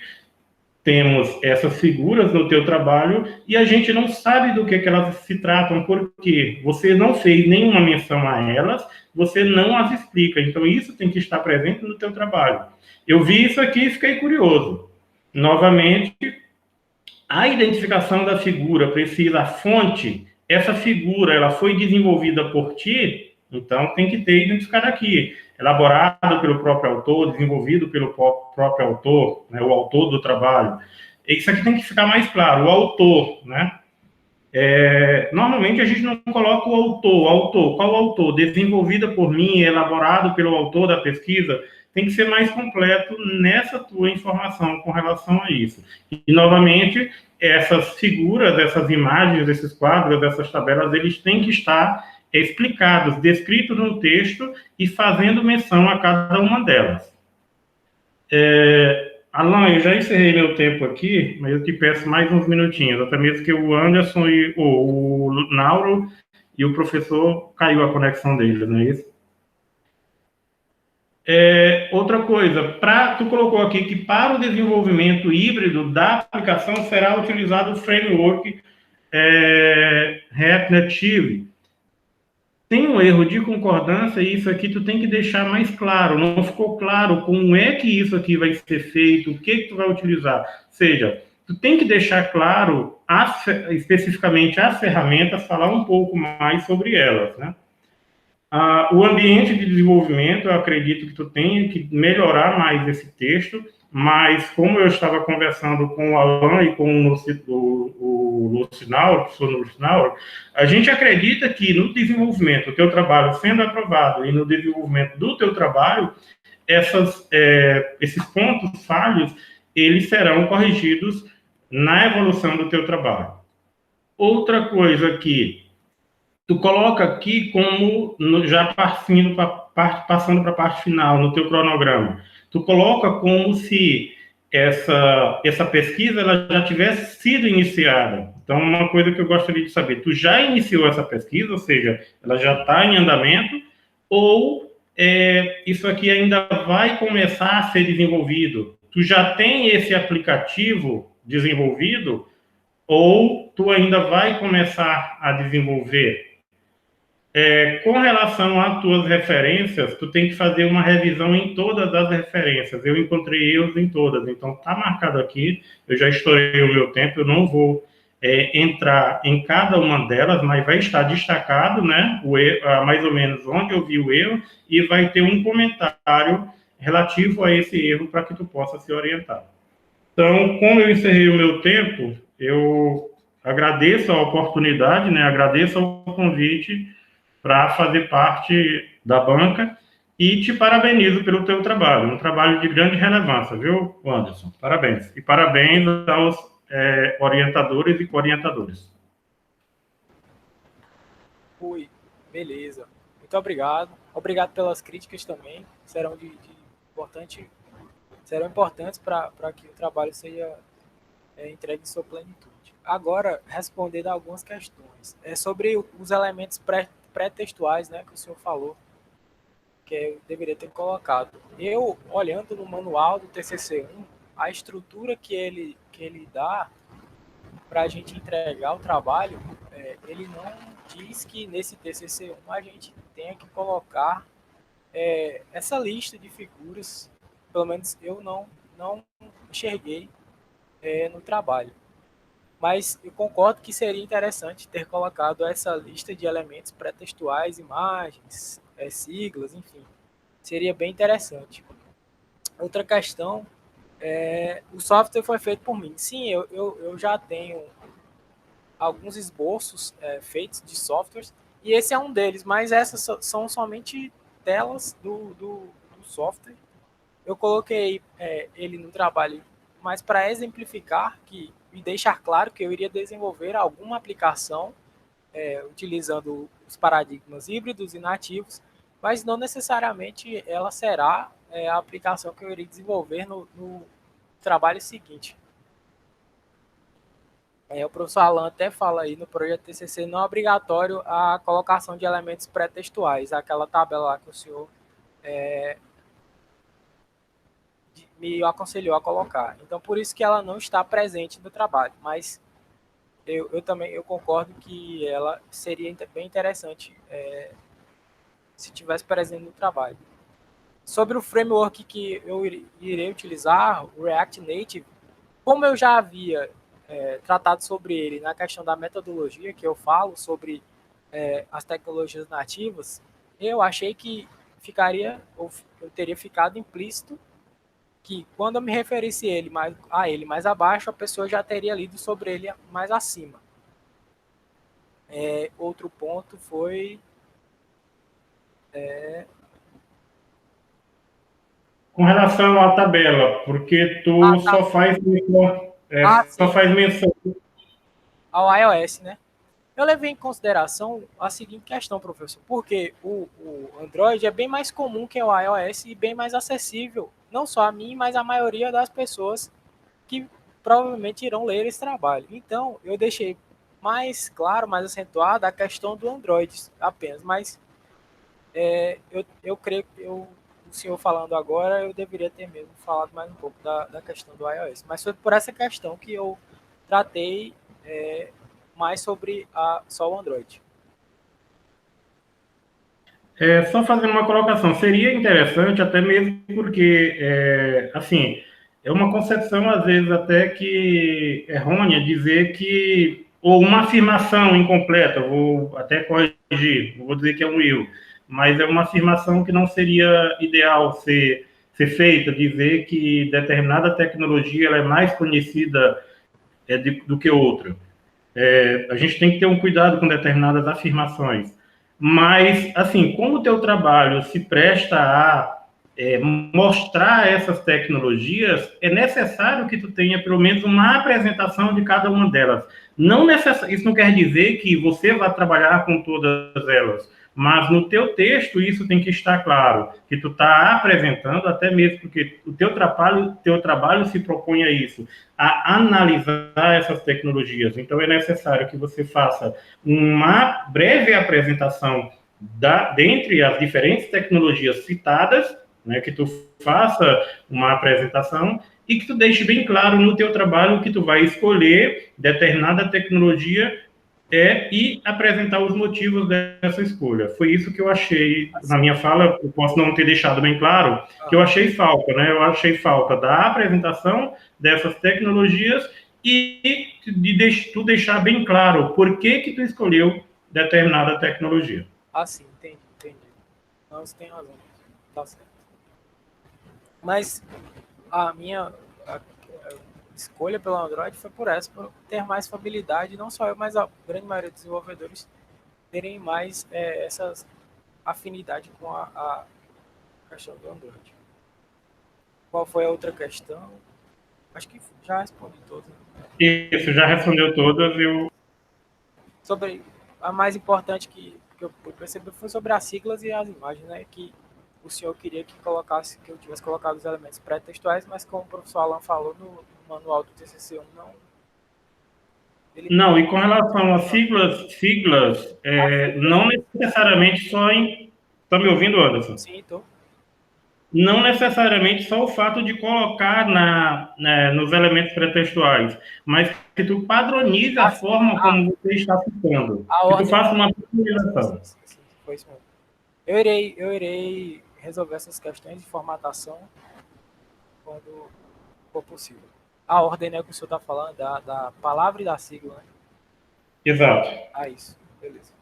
[SPEAKER 3] temos essas figuras no teu trabalho e a gente não sabe do que elas se tratam, porque você não fez nenhuma menção a elas, você não as explica. Então, isso tem que estar presente no teu trabalho. Eu vi isso aqui e fiquei curioso. Novamente, a identificação da figura precisa a fonte. Essa figura, ela foi desenvolvida por ti, então tem que ter identificado aqui. Elaborado pelo próprio autor, desenvolvido pelo próprio autor, né, o autor do trabalho. Isso aqui tem que ficar mais claro, o autor, né? Normalmente a gente não coloca o autor. Qual autor? Desenvolvida por mim, elaborado pelo autor da pesquisa. Tem que ser mais completo nessa tua informação com relação a isso. E, novamente, essas figuras, essas imagens, esses quadros, essas tabelas, eles têm que estar explicados, descritos no texto e fazendo menção a cada uma delas. Alan, eu já encerrei meu tempo aqui, mas eu te peço mais uns minutinhos, até mesmo que o Anderson e o Nauro e o professor caiu a conexão deles, não é isso? Outra coisa, tu colocou aqui que para o desenvolvimento híbrido da aplicação será utilizado o framework React Native. Tem um erro de concordância e isso aqui tu tem que deixar mais claro. Não ficou claro como é que isso aqui vai ser feito, o que tu vai utilizar. Ou seja, tu tem que deixar claro especificamente as ferramentas, falar um pouco mais sobre elas, né? O ambiente de desenvolvimento, eu acredito que tu tenha que melhorar mais esse texto, mas como eu estava conversando com o Alan e com o Lucinauro, professor Lucinauro, a gente acredita que no desenvolvimento do teu trabalho sendo aprovado e no desenvolvimento do teu trabalho, esses pontos falhos, eles serão corrigidos na evolução do teu trabalho. Outra coisa que tu coloca aqui como já passando para a parte final no teu cronograma, tu coloca como se essa pesquisa ela já tivesse sido iniciada. Então, uma coisa que eu gostaria de saber, tu já iniciou essa pesquisa, ou seja, ela já está em andamento, ou isso aqui ainda vai começar a ser desenvolvido? Tu já tem esse aplicativo desenvolvido, ou tu ainda vai começar a desenvolver? Com relação às tuas referências, tu tem que fazer uma revisão em todas as referências. Eu encontrei erros em todas, então está marcado aqui. Eu já estourei o meu tempo, eu não vou entrar em cada uma delas, mas vai estar destacado, né, mais ou menos onde eu vi o erro, e vai ter um comentário relativo a esse erro para que tu possa se orientar. Então, como eu encerrei o meu tempo, eu agradeço a oportunidade, né, agradeço o convite para fazer parte da banca e te parabenizo pelo teu trabalho, um trabalho de grande relevância, viu, Anderson? Parabéns. E parabéns aos orientadores e co-orientadores.
[SPEAKER 2] Ui, beleza. Muito obrigado. Obrigado pelas críticas também. Serão serão importantes para que o trabalho seja entregue em sua plenitude. Agora, respondendo a algumas questões. Sobre os elementos pré-textuais, né, que o senhor falou, que eu deveria ter colocado. Eu, olhando no manual do TCC1, a estrutura que ele dá para a gente entregar o trabalho, ele não diz que nesse TCC1 a gente tenha que colocar essa lista de figuras, pelo menos eu não enxerguei no trabalho. Mas eu concordo que seria interessante ter colocado essa lista de elementos pré-textuais, imagens, siglas, enfim. Seria bem interessante. Outra questão, o software foi feito por mim. Sim, eu já tenho alguns esboços feitos de softwares, e esse é um deles, mas essas são somente telas do software. Eu coloquei ele no trabalho, mas para exemplificar e deixar claro que eu iria desenvolver alguma aplicação utilizando os paradigmas híbridos e nativos, mas não necessariamente ela será a aplicação que eu irei desenvolver no trabalho seguinte. O professor Alan até fala aí no projeto TCC não é obrigatório a colocação de elementos pré-textuais, aquela tabela lá que o senhor me aconselhou a colocar. Então, por isso que ela não está presente no trabalho, mas eu também concordo que ela seria bem interessante se tivesse presente no trabalho. Sobre o framework que eu irei utilizar, o React Native, como eu já havia tratado sobre ele na questão da metodologia, que eu falo sobre as tecnologias nativas, eu achei que eu teria ficado implícito que quando eu me referisse a ele mais abaixo, a pessoa já teria lido sobre ele mais acima. Outro ponto foi
[SPEAKER 3] Com relação à tabela, porque tu só faz menção
[SPEAKER 2] ao iOS, né? Eu levei em consideração a seguinte questão, professor, porque o Android é bem mais comum que o iOS e bem mais acessível, não só a mim, mas a maioria das pessoas que provavelmente irão ler esse trabalho. Então, eu deixei mais claro, mais acentuada a questão do Android apenas, mas eu creio que o senhor falando agora, eu deveria ter mesmo falado mais um pouco da questão do iOS, mas foi por essa questão que eu tratei mais sobre só o Android.
[SPEAKER 3] Só fazendo uma colocação, seria interessante até mesmo porque, assim, é uma concepção, às vezes, até que errônea, dizer que, ou uma afirmação incompleta, vou até corrigir, não vou dizer que é um erro, mas é uma afirmação que não seria ideal ser feita, dizer que determinada tecnologia ela é mais conhecida do que outra. A gente tem que ter um cuidado com determinadas afirmações. Mas, assim, como o teu trabalho se presta a mostrar essas tecnologias, é necessário que tu tenha pelo menos uma apresentação de cada uma delas. Isso não quer dizer que você vai trabalhar com todas elas, mas no teu texto isso tem que estar claro, que tu está apresentando, até mesmo porque o teu trabalho se propõe a isso, a analisar essas tecnologias. Então, é necessário que você faça uma breve apresentação dentre as diferentes tecnologias citadas, né, que tu faça uma apresentação e que tu deixe bem claro no teu trabalho que tu vai escolher determinada tecnologia e apresentar os motivos dessa escolha. Foi isso que eu achei na minha fala, eu posso não ter deixado bem claro, que eu achei falta, né? Eu achei falta da apresentação dessas tecnologias e tu deixar bem claro por que tu escolheu determinada tecnologia.
[SPEAKER 2] Ah, sim, entendi. Não, você tem razão. Tá certo. Mas a minha escolha pelo Android foi por ter mais familiaridade, não só eu, mas a grande maioria dos desenvolvedores terem mais essa afinidade com a questão do Android. Qual foi a outra questão? Acho que já respondi todas.
[SPEAKER 3] Isso, já respondeu todas.
[SPEAKER 2] Sobre a mais importante que eu percebi foi sobre as siglas e as imagens, né? Que o senhor queria que eu tivesse colocado os elementos pré-textuais, mas como o professor Alan falou no manual do TCC1,
[SPEAKER 3] não, e com relação a siglas não necessariamente só em... Está me ouvindo, Anderson?
[SPEAKER 2] Sim, estou.
[SPEAKER 3] Não necessariamente só o fato de colocar nos elementos pré-textuais, mas que tu padronize a forma como você está citando. Que tu faça uma personalização.
[SPEAKER 2] Sim, foi isso mesmo. Eu irei resolver essas questões de formatação quando for possível. A ordem, né, que o senhor está falando, da palavra e da sigla, né?
[SPEAKER 3] Exato.
[SPEAKER 2] Ah, isso. Beleza.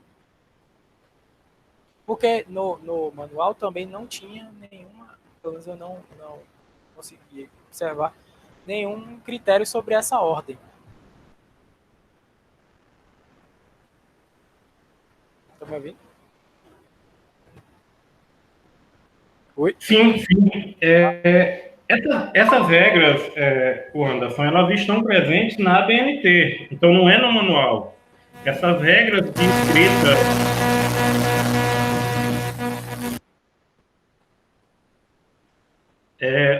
[SPEAKER 2] Porque no manual também não tinha nenhuma, pelo menos eu não consegui observar, nenhum critério sobre essa ordem. Está me ouvindo? Oi?
[SPEAKER 3] Sim. Essas regras, Anderson, elas estão presentes na ABNT, então não é no manual. Essas regras de escrita...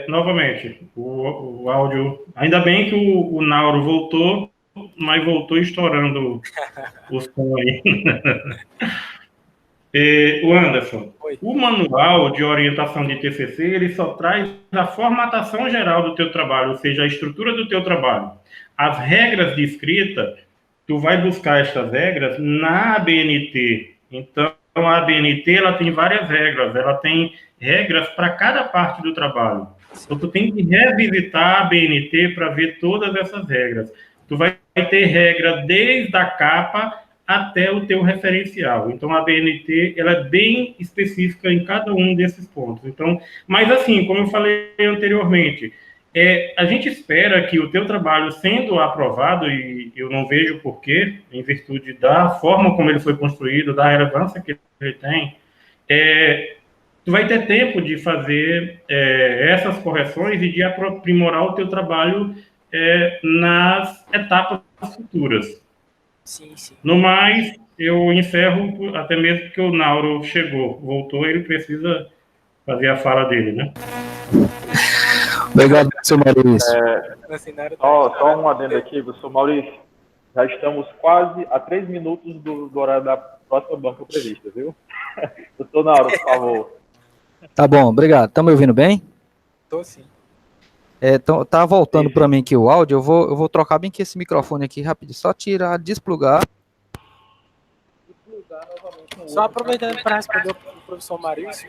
[SPEAKER 3] novamente, o áudio... Ainda bem que o Nauro voltou, mas voltou estourando o som aí. O Anderson,
[SPEAKER 2] Oi.
[SPEAKER 3] O manual de orientação de TCC, ele só traz a formatação geral do teu trabalho, ou seja, a estrutura do teu trabalho. As regras de escrita, tu vai buscar estas regras na ABNT. Então, a ABNT, ela tem várias regras, ela tem regras para cada parte do trabalho. Então, tu tem que revisitar a ABNT para ver todas essas regras. Tu vai ter regra desde a capa até o teu referencial. Então, a ABNT, ela é bem específica em cada um desses pontos. Então, mas assim, como eu falei anteriormente, a gente espera que o teu trabalho sendo aprovado, e eu não vejo porquê, em virtude da forma como ele foi construído, da relevância que ele tem, tu vai ter tempo de fazer essas correções e de aprimorar o teu trabalho nas etapas futuras.
[SPEAKER 2] Sim.
[SPEAKER 3] No mais, eu encerro, até mesmo porque o Nauro voltou, ele precisa fazer a fala dele, né?
[SPEAKER 4] Obrigado, professor Maurício.
[SPEAKER 1] Só um adendo aqui, professor Maurício. Já estamos quase a 3 minutos do horário da próxima banca prevista, viu? Doutor Nauro, por favor.
[SPEAKER 4] Tá bom, obrigado. Estão me ouvindo bem?
[SPEAKER 2] Tô sim.
[SPEAKER 4] Tá voltando para mim aqui o áudio. Eu vou trocar bem aqui esse microfone aqui rapidinho. Só tirar, desplugar.
[SPEAKER 2] Só aproveitando para responder o professor Maurício,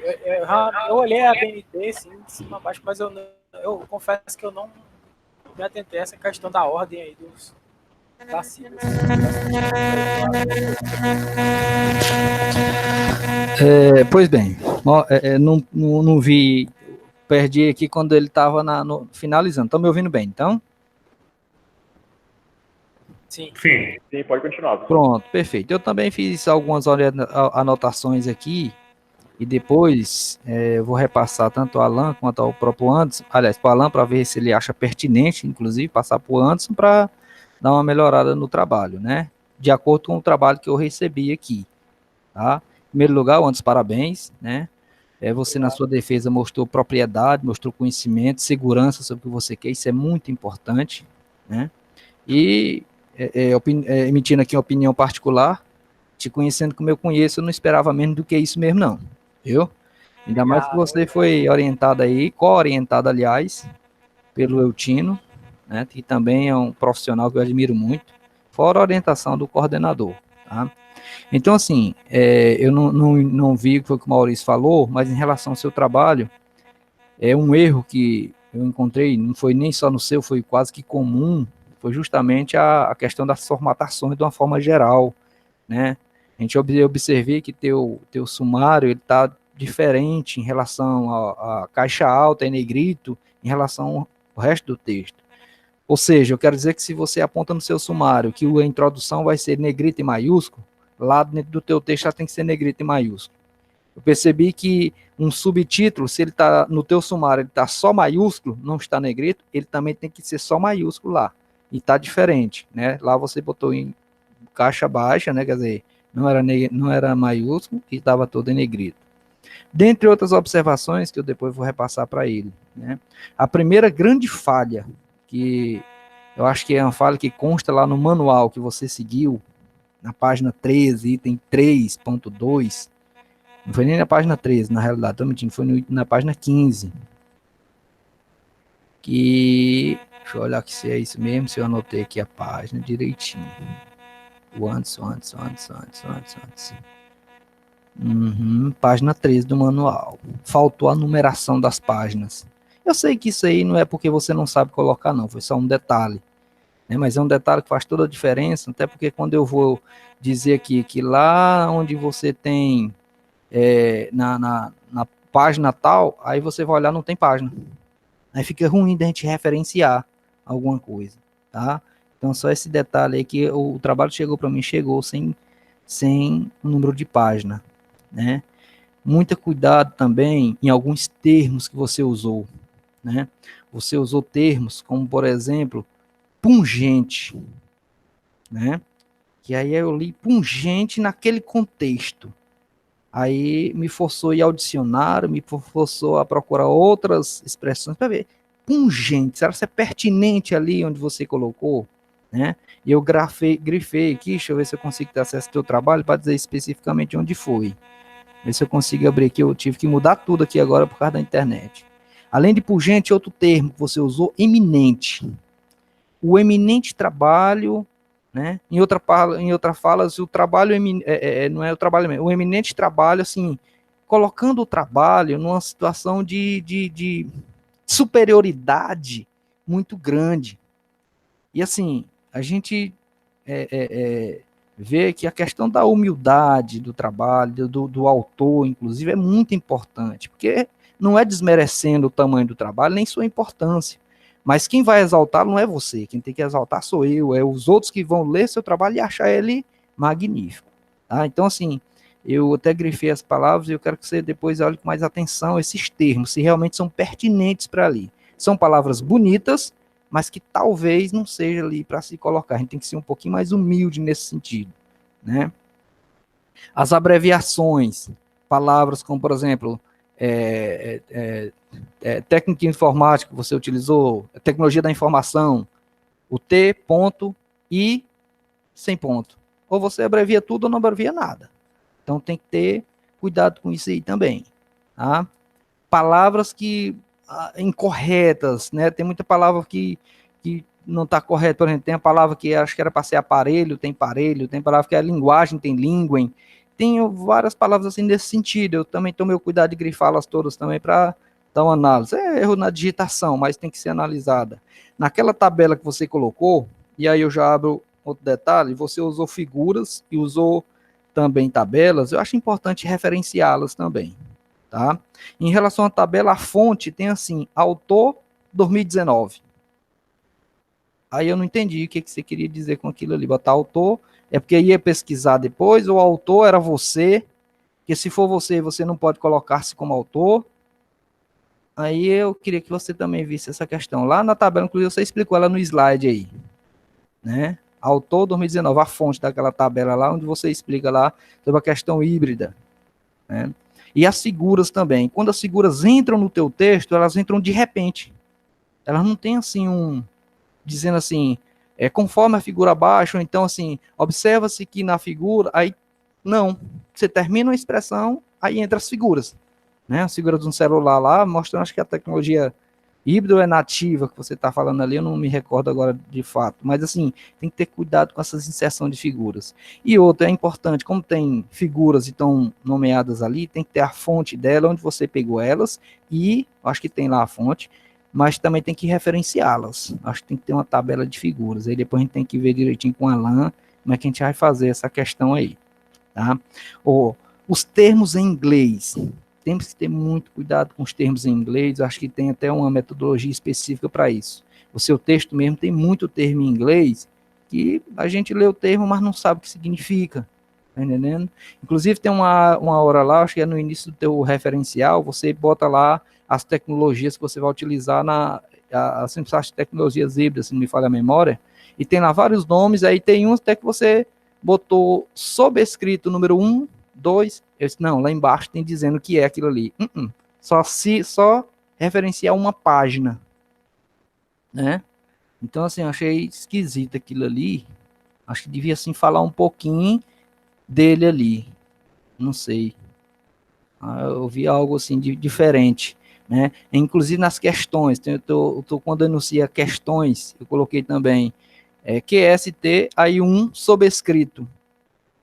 [SPEAKER 2] eu olhei a BNT assim, de cima a baixo, mas eu confesso que eu não me atentei a essa questão da ordem aí da Silva.
[SPEAKER 4] Pois bem, não vi, perdi aqui quando ele estava finalizando. Estão me ouvindo bem, então?
[SPEAKER 2] Sim.
[SPEAKER 1] Sim, pode continuar.
[SPEAKER 4] Pronto, perfeito. Eu também fiz algumas anotações aqui e depois eu vou repassar tanto ao Alan quanto ao próprio Anderson, aliás, para o Alan, para ver se ele acha pertinente, inclusive, passar para o Anderson para dar uma melhorada no trabalho, né? De acordo com o trabalho que eu recebi aqui, tá? Em primeiro lugar, Anderson, parabéns, né? Você, na sua defesa, mostrou propriedade, mostrou conhecimento, segurança sobre o que você quer, isso é muito importante, né? E, emitindo aqui uma opinião particular, te conhecendo como eu conheço, eu não esperava menos do que isso mesmo, não, viu? Ainda mais que você foi orientado aí, co-orientado, aliás, pelo Eutino, né, que também é um profissional que eu admiro muito, fora a orientação do coordenador, tá? Então, assim, eu não vi o que o Maurício falou, mas em relação ao seu trabalho, é um erro que eu encontrei, não foi nem só no seu, foi quase que comum, foi justamente a questão das formatações de uma forma geral, né? A gente observei que teu sumário ele está diferente em relação à caixa alta em negrito, em relação ao resto do texto. Ou seja, eu quero dizer que se você aponta no seu sumário que a introdução vai ser negrito e maiúsculo, lá dentro do teu texto já tem que ser negrito e maiúsculo. Eu percebi que um subtítulo, se ele está no teu sumário, ele está só maiúsculo, não está negrito, ele também tem que ser só maiúsculo lá. E está diferente, né? Lá você botou em caixa baixa, né? Quer dizer, não era maiúsculo e estava todo em negrito. Dentre outras observações que eu depois vou repassar para ele, né? A primeira grande falha, que eu acho que é uma falha que consta lá no manual que você seguiu, na página 13, item 3.2, não foi nem na página 13, na realidade, estou mentindo, foi na página 15, que, deixa eu olhar aqui se é isso mesmo, se eu anotei aqui a página direitinho. Antes. Página 13 do manual. Faltou a numeração das páginas. Eu sei que isso aí não é porque você não sabe colocar, não. Foi só um detalhe. Né? Mas é um detalhe que faz toda a diferença, até porque quando eu vou dizer aqui que lá onde você tem na página tal, aí você vai olhar, não tem página. Aí fica ruim da gente referenciar alguma coisa, tá? Então, só esse detalhe aí que o trabalho chegou para mim, chegou sem o número de página, né? Muito cuidado também em alguns termos que você usou, né? Você usou termos como, por exemplo, pungente, né? Que aí eu li pungente naquele contexto. Aí me forçou a ir ao dicionário, me forçou a procurar outras expressões para ver. Pungente, será que é pertinente ali onde você colocou? Né? E eu grifei aqui, deixa eu ver se eu consigo ter acesso ao teu trabalho para dizer especificamente onde foi. Ver se eu consigo abrir aqui, eu tive que mudar tudo aqui agora por causa da internet. Além de pungente, outro termo que você usou, eminente. O eminente trabalho, né? Em outra fala, o trabalho não é o trabalho mesmo, o eminente trabalho, assim, colocando o trabalho numa situação de superioridade muito grande. E assim, a gente vê que a questão da humildade do trabalho, do autor, inclusive, é muito importante, porque não é desmerecendo o tamanho do trabalho, nem sua importância. Mas quem vai exaltar não é você, quem tem que exaltar sou eu, é os outros que vão ler seu trabalho e achar ele magnífico. Tá? Então, assim, eu até grifei as palavras e eu quero que você depois olhe com mais atenção esses termos, se realmente são pertinentes para ali. São palavras bonitas, mas que talvez não seja ali para se colocar. A gente tem que ser um pouquinho mais humilde nesse sentido, né? As abreviações, palavras como, por exemplo, técnica informática que você utilizou, tecnologia da informação, o T, ponto, I, sem ponto. Ou você abrevia tudo ou não abrevia nada. Então tem que ter cuidado com isso aí também. Tá? Palavras que incorretas, né? Tem muita palavra que não está correta. Por exemplo, tem a palavra que acho que era para ser aparelho, tem palavra que é linguagem, tem linguem. Tem várias palavras assim nesse sentido. Eu também tomei o cuidado de grifá-las todas também para dar uma análise. É erro na digitação, mas tem que ser analisada. Naquela tabela que você colocou, e aí eu já abro outro detalhe, você usou figuras e usou também tabelas, eu acho importante referenciá-las também, tá? Em relação à tabela, a fonte tem assim, autor 2019. Aí eu não entendi o que você queria dizer com aquilo ali. Botar autor, é porque ia pesquisar depois, ou autor era você, que se for você, você não pode colocar-se como autor. Aí eu queria que você também visse essa questão. Lá na tabela, inclusive, você explicou ela no slide aí, né? Autor 2019, a fonte daquela tabela lá, onde você explica lá sobre a questão híbrida, né? E as figuras também. Quando as figuras entram no teu texto, elas entram de repente. Elas não têm assim dizendo assim, conforme a figura abaixo, ou então assim, observa-se que na figura, aí, não, você termina uma expressão, aí entra as figuras, né, as figuras de um celular lá, mostrando, acho que a tecnologia híbrida é nativa, que você está falando ali, eu não me recordo agora de fato, mas assim, tem que ter cuidado com essas inserções de figuras. E outra, é importante, como tem figuras e estão nomeadas ali, tem que ter a fonte dela, onde você pegou elas, e, acho que tem lá a fonte, mas também tem que referenciá-las. Acho que tem que ter uma tabela de figuras. Aí depois a gente tem que ver direitinho com a Alan como é que a gente vai fazer essa questão aí. Tá? Os termos em inglês. Temos que ter muito cuidado com os termos em inglês. Acho que tem até uma metodologia específica para isso. O seu texto mesmo tem muito termo em inglês que a gente lê o termo, mas não sabe o que significa. Tá entendendo? Inclusive tem uma hora lá, acho que é no início do teu referencial, você bota lá as tecnologias que você vai utilizar sempre as tecnologias híbridas, se não me falha a memória, e tem lá vários nomes, aí tem uns até que você botou sobrescrito número 1, 2, não, lá embaixo tem dizendo que é aquilo ali. Só referenciar uma página, né? Então, assim, eu achei esquisito aquilo ali, acho que devia, assim, falar um pouquinho dele ali, não sei, eu vi algo, assim, diferente. Né? Inclusive nas questões, quando anuncia questões, eu coloquei também QST, aí sobrescrito.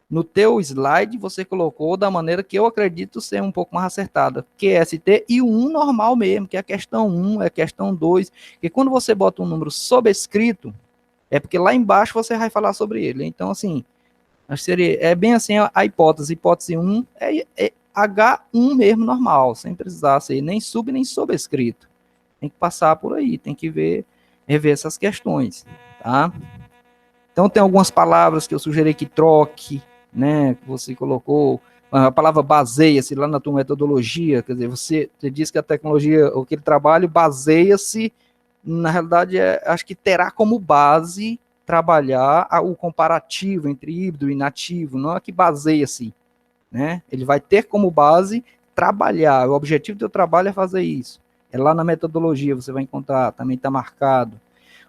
[SPEAKER 4] No teu slide, você colocou da maneira que eu acredito ser um pouco mais acertada. QST e normal mesmo, que é a questão 1, é a questão 2. Porque quando você bota um número sobrescrito, é porque lá embaixo você vai falar sobre ele. Então, assim, é bem assim a hipótese. Hipótese 1 é H1 mesmo normal, sem precisar ser nem sub nem sobrescrito. Tem que passar por aí, tem que rever essas questões, tá? Então tem algumas palavras que eu sugeri que troque, né, que você colocou, a palavra baseia-se lá na tua metodologia, quer dizer, você diz que a tecnologia, aquele trabalho baseia-se, na realidade, acho que terá como base trabalhar o comparativo entre híbrido e nativo, não é que baseia-se, né? Ele vai ter como base trabalhar. O objetivo do teu trabalho é fazer isso. É lá na metodologia, você vai encontrar, também está marcado.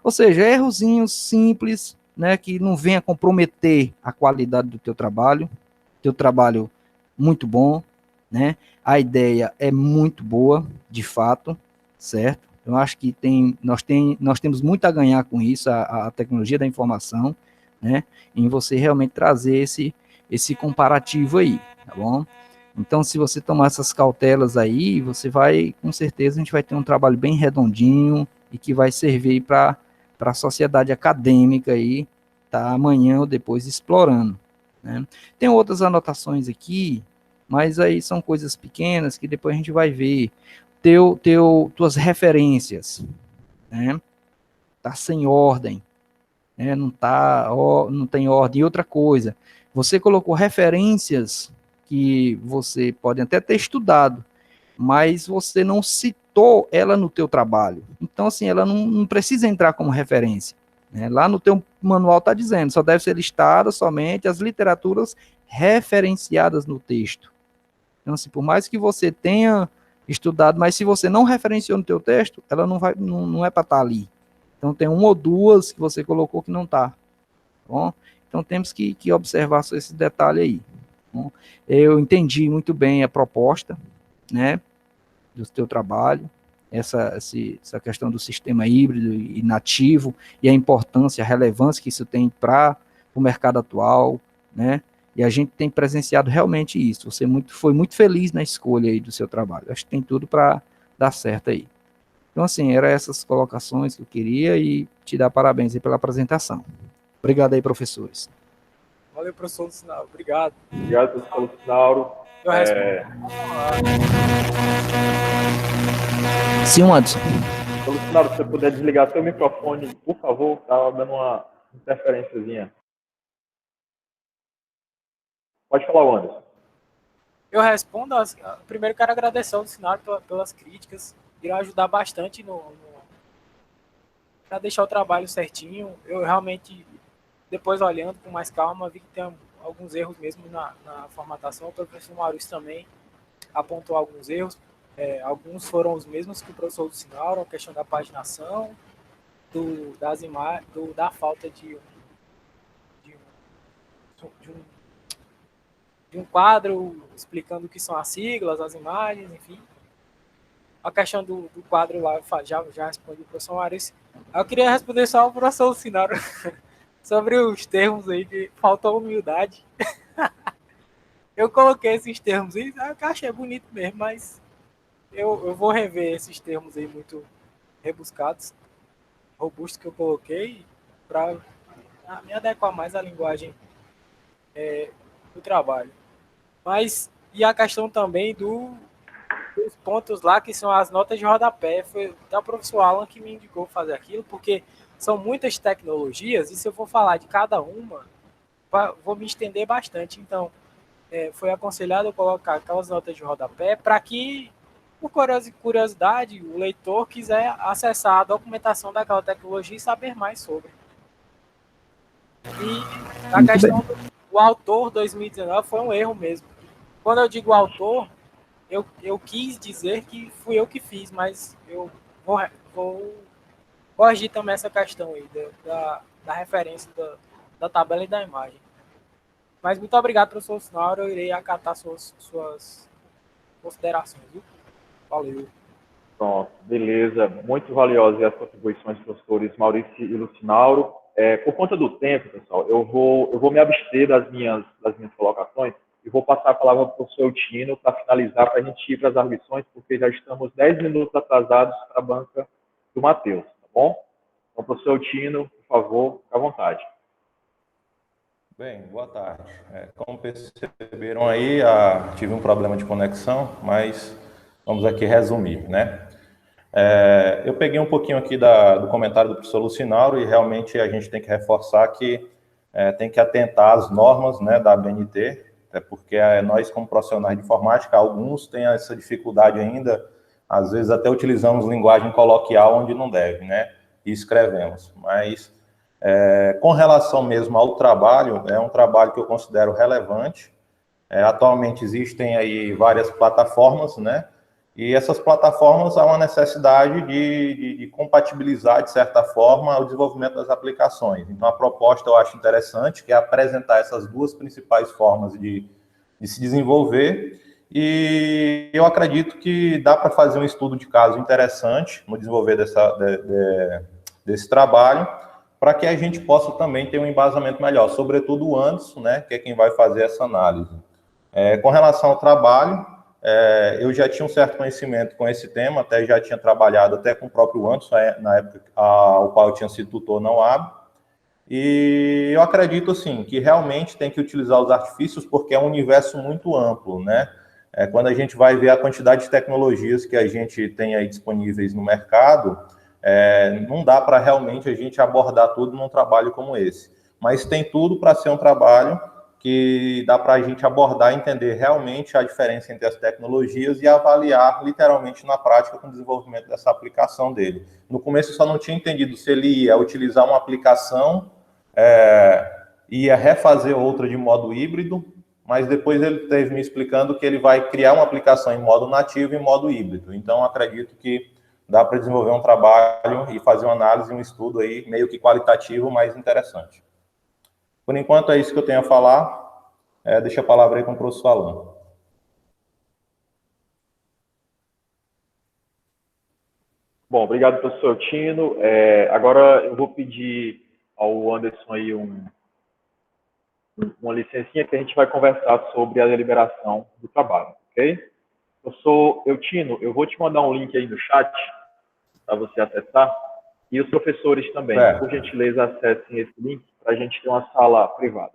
[SPEAKER 4] Ou seja, errozinhos simples, né, que não venha comprometer a qualidade do teu trabalho muito bom, né? A ideia é muito boa, de fato, certo? Eu acho que nós temos muito a ganhar com isso, a tecnologia da informação, né? Em você realmente trazer esse comparativo aí, tá bom? Então, se você tomar essas cautelas aí, você vai, com certeza, a gente vai ter um trabalho bem redondinho e que vai servir para a sociedade acadêmica aí, tá amanhã ou depois explorando, né? Tem outras anotações aqui, mas aí são coisas pequenas que depois a gente vai ver. Tuas referências, né? Tá sem ordem, né? Não tem ordem. E outra coisa, você colocou referências que você pode até ter estudado, mas você não citou ela no teu trabalho. Então, assim, ela não precisa entrar como referência, né? Lá no teu manual está dizendo, só deve ser listada somente as literaturas referenciadas no texto. Então, assim, por mais que você tenha estudado, mas se você não referenciou no teu texto, ela não é para estar ali. Então, tem uma ou duas que você colocou que não está. Bom, então temos que observar só esse detalhe aí. Bom, eu entendi muito bem a proposta, né, do teu trabalho, essa questão do sistema híbrido e nativo, e a importância, a relevância que isso tem para o mercado atual, né, e a gente tem presenciado realmente isso. Você foi muito feliz na escolha aí do seu trabalho. Acho que tem tudo para dar certo aí. Então, assim, eram essas colocações que eu queria e te dar parabéns aí pela apresentação. Obrigado aí, professores.
[SPEAKER 2] Valeu, professor Lucinauro. Obrigado.
[SPEAKER 1] Obrigado, professor Lucinauro.
[SPEAKER 2] Eu respondo.
[SPEAKER 4] Sim, Anderson.
[SPEAKER 1] Professor Lucinauro, se você puder desligar seu microfone, por favor, estava dando uma interferênciazinha. Pode falar, Anderson.
[SPEAKER 2] Eu respondo. Primeiro, quero agradecer ao Lucinauro pelas críticas. Irá ajudar bastante para deixar o trabalho certinho. Eu realmente, depois olhando com mais calma, vi que tem alguns erros mesmo na formatação. O professor Maurício também apontou alguns erros. Alguns foram os mesmos que o professor Lucinauro, a questão da paginação, das imagens, da falta de um quadro explicando o que são as siglas, as imagens, enfim. A questão do quadro lá, já respondi o professor Maurício. Eu queria responder só ao professor Lucinauro sobre os termos aí, que faltou humildade. Eu coloquei esses termos aí, eu achei bonito mesmo, mas eu vou rever esses termos aí muito rebuscados, robustos que eu coloquei, para me adequar mais à linguagem do trabalho. Mas, e a questão também dos pontos lá, que são as notas de rodapé, foi o professor Alan que me indicou fazer aquilo, porque são muitas tecnologias, e se eu for falar de cada uma, vou me estender bastante. Então, foi aconselhado eu colocar aquelas notas de rodapé para que, por curiosidade, o leitor quiser acessar a documentação daquela tecnologia e saber mais sobre. E a questão do autor 2019 foi um erro mesmo. Quando eu digo autor, eu quis dizer que fui eu que fiz, mas eu vou corrigir também essa questão aí da referência da tabela e da imagem. Mas muito obrigado, professor Lucinauro. Eu irei acatar suas considerações. Viu? Valeu.
[SPEAKER 1] Pronto, beleza. Muito valiosas as contribuições dos professores Maurício e Lucinauro. Por conta do tempo, pessoal, eu vou me abster das minhas colocações e vou passar a palavra para o professor Tino para finalizar, para a gente ir para as arguições, porque já estamos 10 minutos atrasados para a banca do Matheus, tá bom? Então, professor Tino, por favor, fique à vontade.
[SPEAKER 5] Bem, boa tarde. Como perceberam aí, tive um problema de conexão, mas vamos aqui resumir, né? Eu peguei um pouquinho aqui do comentário do professor Lucinauro e realmente a gente tem que reforçar que tem que atentar às normas, né, da ABNT, até porque nós, como profissionais de informática, alguns têm essa dificuldade ainda, às vezes até utilizamos linguagem coloquial onde não deve, né? E escrevemos, mas... com relação mesmo ao trabalho, é um trabalho que eu considero relevante. Atualmente existem aí várias plataformas, né? E essas plataformas há uma necessidade de compatibilizar, de certa forma, o desenvolvimento das aplicações. Então, a proposta eu acho interessante, que é apresentar essas duas principais formas de se desenvolver. E eu acredito que dá para fazer um estudo de caso interessante no desenvolver desse trabalho, para que a gente possa também ter um embasamento melhor, sobretudo o Anderson, né, que é quem vai fazer essa análise. Com relação ao trabalho, eu já tinha um certo conhecimento com esse tema, até já tinha trabalhado até com o próprio Anderson, na época ao qual eu tinha sido tutor na UAB, e eu acredito, assim, que realmente tem que utilizar os artifícios, porque é um universo muito amplo, né? Quando a gente vai ver a quantidade de tecnologias que a gente tem aí disponíveis no mercado, não dá para realmente a gente abordar tudo num trabalho como esse. Mas tem tudo para ser um trabalho que dá para a gente abordar e entender realmente a diferença entre as tecnologias e avaliar literalmente na prática com o desenvolvimento dessa aplicação dele. No começo eu só não tinha entendido se ele ia utilizar uma aplicação, ia refazer outra de modo híbrido, mas depois ele esteve me explicando que ele vai criar uma aplicação em modo nativo e em modo híbrido. Então, acredito que dá para desenvolver um trabalho e fazer uma análise, um estudo aí meio que qualitativo, mas interessante. Por enquanto, é isso que eu tenho a falar. Deixa a palavra aí com o professor Alan.
[SPEAKER 1] Bom, obrigado, professor Tino. Agora eu vou pedir ao Anderson aí uma licencinha que a gente vai conversar sobre a deliberação do trabalho, ok? Professor Eutino, eu vou te mandar um link aí no chat para você acessar. E os professores também,
[SPEAKER 5] Certo.
[SPEAKER 1] por gentileza, acessem esse link para a gente ter uma sala privada.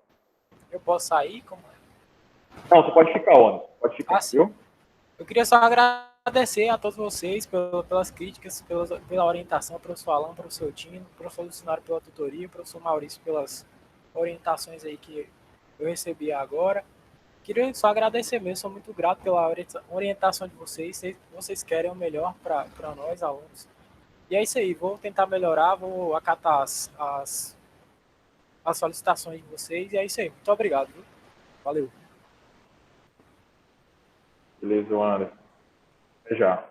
[SPEAKER 2] Eu posso sair? Como é?
[SPEAKER 1] Não, você pode ficar, Anderson. Pode ficar,
[SPEAKER 2] Ah, sim.
[SPEAKER 1] viu?
[SPEAKER 2] Eu queria só agradecer a todos vocês pelas críticas, pela orientação, professor Alan, professor Tino, professor Lucinário pela tutoria, professor Maurício pelas orientações aí que eu recebi agora. Queria só agradecer mesmo, sou muito grato pela orientação de vocês. Vocês querem o melhor para nós, alunos. E é isso aí, vou tentar melhorar, vou acatar as solicitações de vocês. E é isso aí, muito obrigado. Viu? Valeu.
[SPEAKER 1] Beleza, Anderson. Até já.